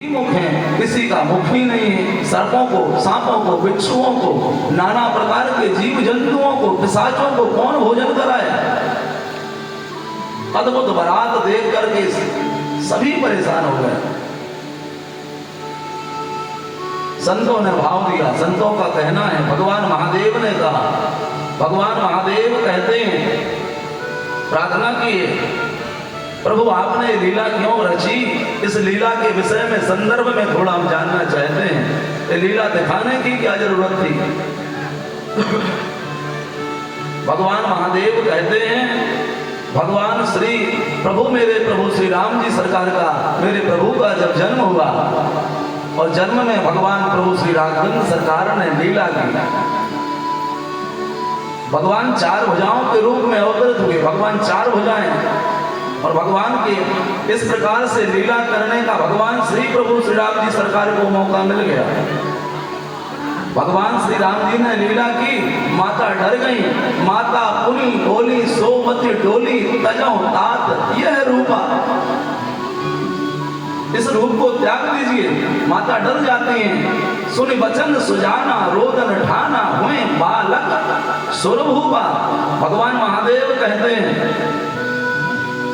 मुख है, किसी का मुख ही नहीं है। सर्पों को, सांपों को, बिच्छुओं को, नाना प्रकार के जीव जंतुओं को, पिशाचों को कौन भोजन कराए? अद्भुत बारात देख करके सभी परेशान हो गए। संतों ने भाव दिया। संतों का कहना है, भगवान महादेव ने कहा, भगवान महादेव कहते हैं, प्रार्थना किए, प्रभु आपने लीला क्यों रची? इस लीला के विषय में संदर्भ में थोड़ा हम जानना चाहते हैं। ये लीला दिखाने की क्या जरूरत थी? भगवान महादेव कहते हैं, भगवान श्री प्रभु, मेरे प्रभु श्री राम जी सरकार का, मेरे प्रभु का जब जन्म हुआ और जन्म में भगवान प्रभु श्री राघवेंद्र सरकार ने लीला की। भगवान चार भुजाओं के रूप में अवतरित हुए। भगवान चार भुजाएं और भगवान के इस प्रकार से लीला करने का भगवान श्री प्रभु श्री राम जी सरकार को मौका मिल गया। भगवान श्री राम जी ने लीला की, माता डर गई। माता पुनी बोली, सोमती डोली, तजो तात, यह रूपा, इस रूप को त्याग दीजिए। माता डर जाती हैं। सुनि बचन सुजाना, रोदन ठाना, हुए बालक सुरभूपा। भगवान महादेव कहते हैं,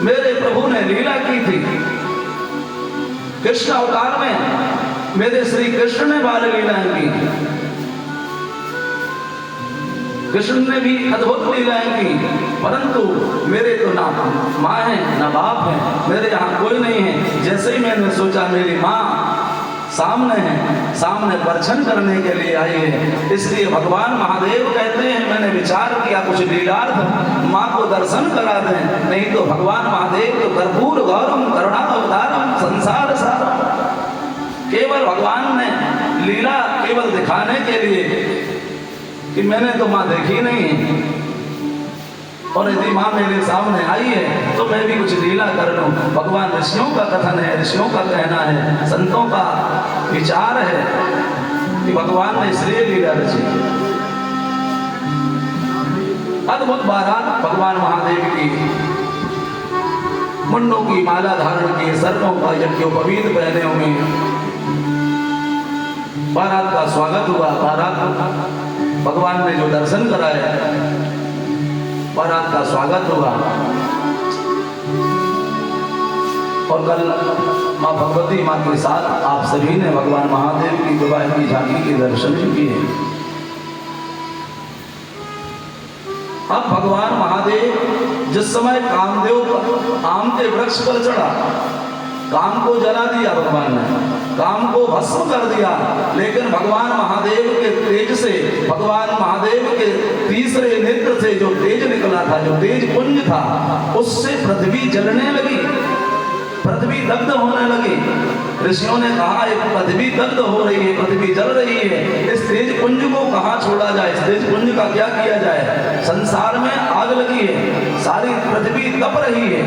मेरे प्रभु ने लीला की थी। कृष्ण अवतार में मेरे श्री कृष्ण ने बाल लीलाएं की। कृष्ण ने भी अद्भुत लीलाएं की, परंतु मेरे तो ना माँ है ना बाप है, मेरे यहाँ कोई नहीं है। जैसे ही मैंने सोचा मेरी माँ सामने है, सामने दर्शन करने के लिए आई है, इसलिए भगवान महादेव कहते हैं, मैंने विचार किया कुछ लीलार्थ माँ को दर्शन करा दें। नहीं तो भगवान महादेव तो कर्पूर गौरम करुणा अवतारम संसार सारम, केवल भगवान ने लीला केवल दिखाने के लिए कि मैंने तो माँ देखी नहीं है, और यदि माँ मेरे सामने आई है तो मैं भी कुछ लीला कर लूं। भगवान ऋषियों का कथन है, ऋषियों का कहना है, संतों का विचार है कि भगवान ने श्रेय लीला रची। अद्भुत बारात भगवान महादेव की, मुंडों की माला धारण किए, सर्पों का यज्ञोपवीत पहने हुए बारात का स्वागत हुआ। बारात भगवान ने जो दर्शन कराए, बारात का स्वागत हुआ। और कल माँ भगवती माँ के साथ आप सभी ने भगवान महादेव की विवाह की झांकी के दर्शन किए। अब भगवान महादेव जिस समय कामदेव आम के वृक्ष पर चढ़ा, काम को जला दिया भगवान ने, काम को भस्म कर दिया, लेकिन भगवान महादेव के तेज से, भगवान महादेव के तीसरे नेत्र से जो तेज निकला था, जो तेज पुंज था, उससे पृथ्वी जलने लगी, पृथ्वी दग्ध होने लगी। ऋषियों ने कहा, एक पृथ्वी दग्ध हो रही है, पृथ्वी जल रही है, इस तेज पुंज को कहाँ छोड़ा जाए, इस तेज पुंज का क्या किया जाए? संसार में आग लगी है, सारी पृथ्वी तप रही है,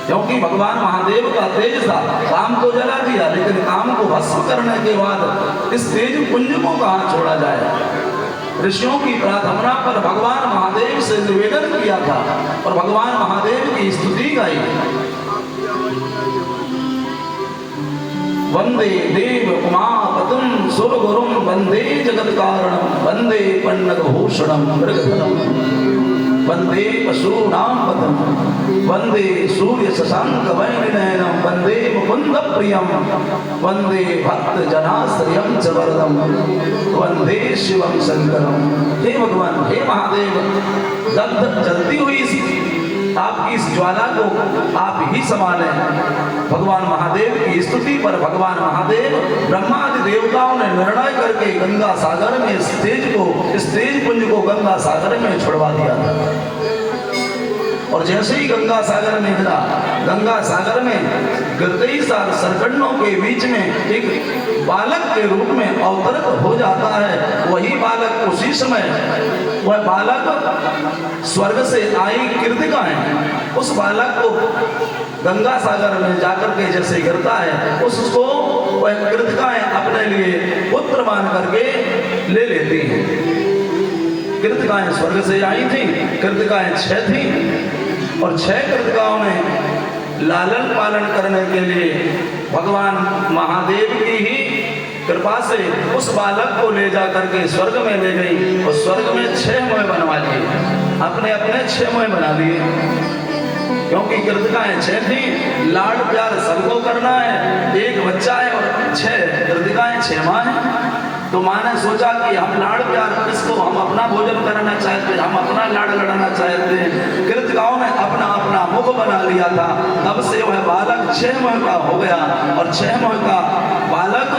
क्योंकि भगवान महादेव का तेज था। काम को जला दिया, लेकिन काम को भस्म करने के बाद इस तेज पुंज को कहाँ छोड़ा जाए? ऋषियों की प्रार्थना पर भगवान महादेव से निवेदन किया था और भगवान महादेव की स्तुति गाई। वंदे देव उमापतिं सुरगुरुं, वंदे जगत कारणं, वंदे पन्नग भूषणं मृगधरं, वंदे पशूनां पदं, वंदे सूर्य शशांक वैरिनयनं, वंदे मुकुंद प्रियं, वंदे भक्त जनाश्रयं च वरदं, वंदे शिवं शंकरं। हे भगवान, हे महादेव, दग्ध जलती हुई आपकी इस ज्वाला को आप ही संभालें। भगवान महादेव की स्तुति पर भगवान महादेव ब्रह्मा आदि देवताओं ने निर्णय करके गंगा सागर में इस तेज पुंज को गंगा सागर में छुड़वा दिया था। और जैसे ही गंगा सागर में गिरा, गंगा सागर में गिरते ही सरकंडों के बीच में एक बालक के रूप में अवतरित हो जाता है। वही बालक उसी समय, वह बालक स्वर्ग से आई कृतिका है, उस बालक को गंगा सागर में जाकर के जैसे गिरता है, उसको वह कृतिकाएं अपने लिए पुत्र मान करके ले लेती हैं। कृतिकाएं स्वर्ग से आई थी, कृतिकाएं 6 थी, और 6 कृतिकाओं ने लालन पालन करने के लिए भगवान महादेव की ही कृपा से उस बालक को ले जा करके स्वर्ग में ले गई और स्वर्ग में 6 मोह बनवा लिए, अपने अपने 6 मोह बना लिए, क्योंकि कृतिकाएं 6 थी, लाड प्यार सबको करना है, एक बच्चा है और 6 कृतिकाएं 6 माँ है। तो माँ ने सोचा कि हम लाड़ प्यार किसको, हम अपना भोजन कराना चाहते, हम अपना लाड़ लड़ाना चाहते हैं। कृतिकाओं ने अपना अपना मुख बना लिया था, तब से वह बालक 6 माह का हो गया और 6 माह का बालक,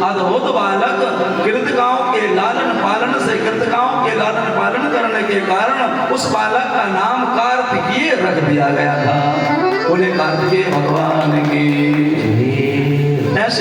अद्भुत बालक, कृतिकाओं के लालन पालन से, कृतिकाओं के लालन पालन करने के कारण उस बालक का नाम कार्तिकेय रख दिया गया था। बोले कार्तिकेय भगवान की। ऐसे